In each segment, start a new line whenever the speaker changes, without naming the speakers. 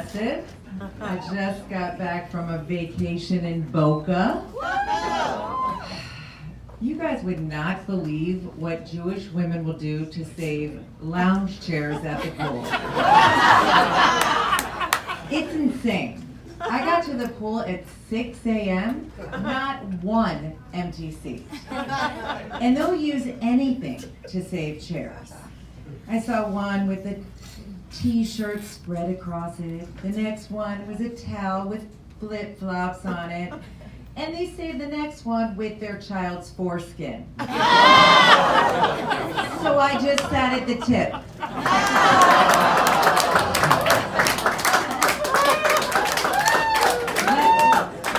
exhausted. I just got back from a vacation in Boca. You guys would not believe what Jewish women will do to save lounge chairs at the pool. It's insane. I got to the pool at 6 a.m., not one empty seat. And they'll use anything to save chairs. I saw one with a t-shirt spread across it. The next one was a towel with flip-flops on it. And they saved the next one with their child's foreskin. So I just sat at the tip.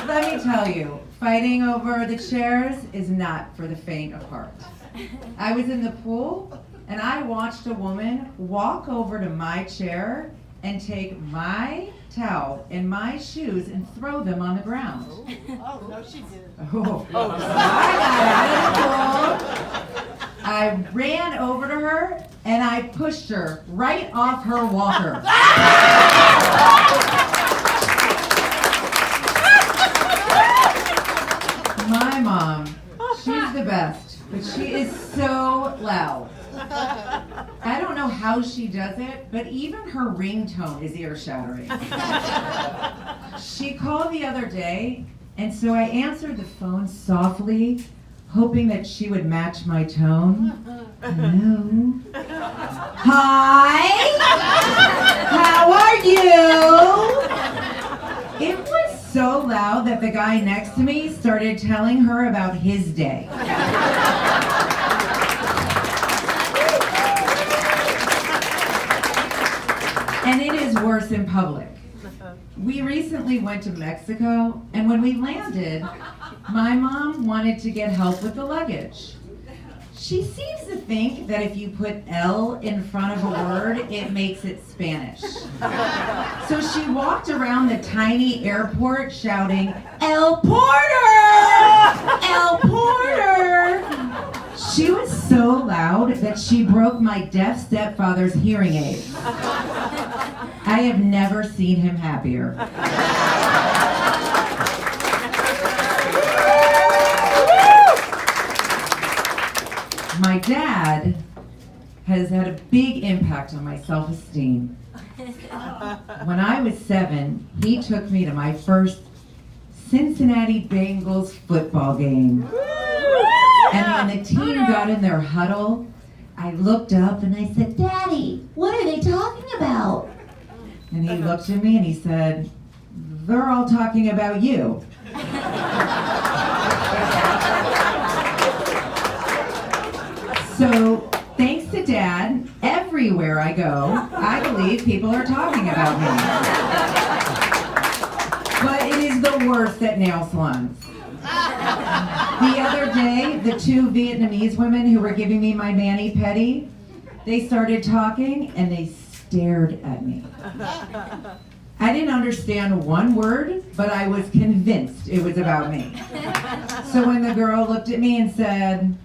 Let me tell you, fighting over the chairs is not for the faint of heart. I was in the pool and I watched a woman walk over to my chair and take my towel and my shoes and throw them on the ground.
Oh, no, she didn't.
Oh, I got out of the pool. I ran over to her and I pushed her right off her walker. My mom, she's the best, but she is so loud. I don't know how she does it, but even her ringtone is ear-shattering. She called the other day, and so I answered the phone softly, hoping that she would match my tone. Hello? Hi? How are you? It was so loud that the guy next to me started telling her about his day. And it is worse in public. We recently went to Mexico, and when we landed, my mom wanted to get help with the luggage. She seems to think that if you put L in front of a word, it makes it Spanish. So she walked around the tiny airport shouting, "El Porter! El Porter!" She was so loud that she broke my deaf stepfather's hearing aid. I have never seen him happier. My dad has had a big impact on my self-esteem. When I was 7, he took me to my first Cincinnati Bengals football game. And when the team got in their huddle, I looked up and I said, "Daddy, what are they talking about?" And he looked at me and he said, "They're all talking about you." So, thanks to Dad, everywhere I go, I believe people are talking about me. But it is the worst at nail salons. The other day, the 2 Vietnamese women who were giving me my mani-pedi, they started talking and they stared at me. I didn't understand one word, but I was convinced it was about me. So when the girl looked at me and said,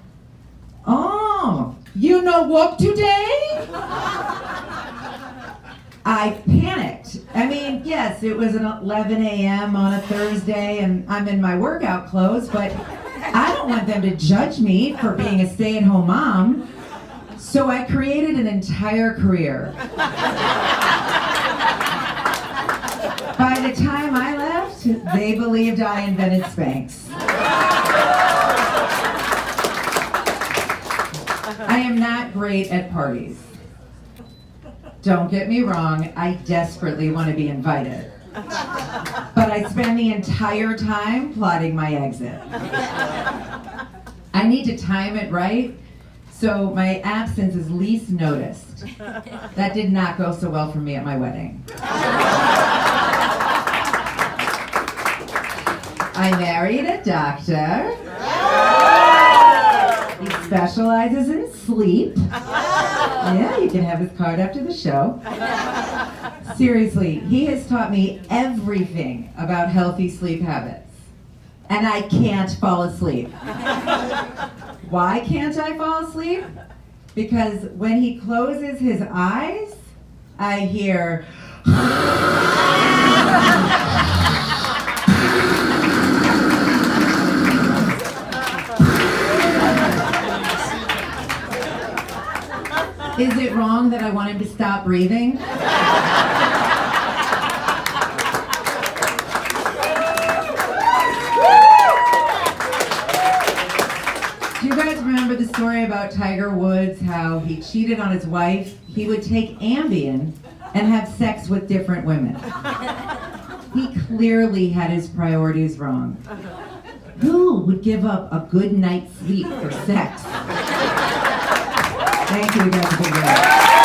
"Oh, you no work today?" I panicked. I mean, yes, it was an 11 a.m. on a Thursday and I'm in my workout clothes, but I don't want them to judge me for being a stay-at-home mom. So I created an entire career. By the time I left, they believed I invented Spanx. I am not great at parties. Don't get me wrong, I desperately want to be invited. But I spend the entire time plotting my exit. I need to time it right, so my absence is least noticed. That did not go so well for me at my wedding. I married a doctor. He specializes in sleep. Yeah, you can have his card after the show. Seriously, he has taught me everything about healthy sleep habits. And I can't fall asleep. Why can't I fall asleep? Because when he closes his eyes, I hear, Is it wrong that I want him to stop breathing? Do you guys remember the story about Tiger Woods, how he cheated on his wife? He would take Ambien and have sex with different women. He clearly had his priorities wrong. Who would give up a good night's sleep for sex? Thank you, Jessica.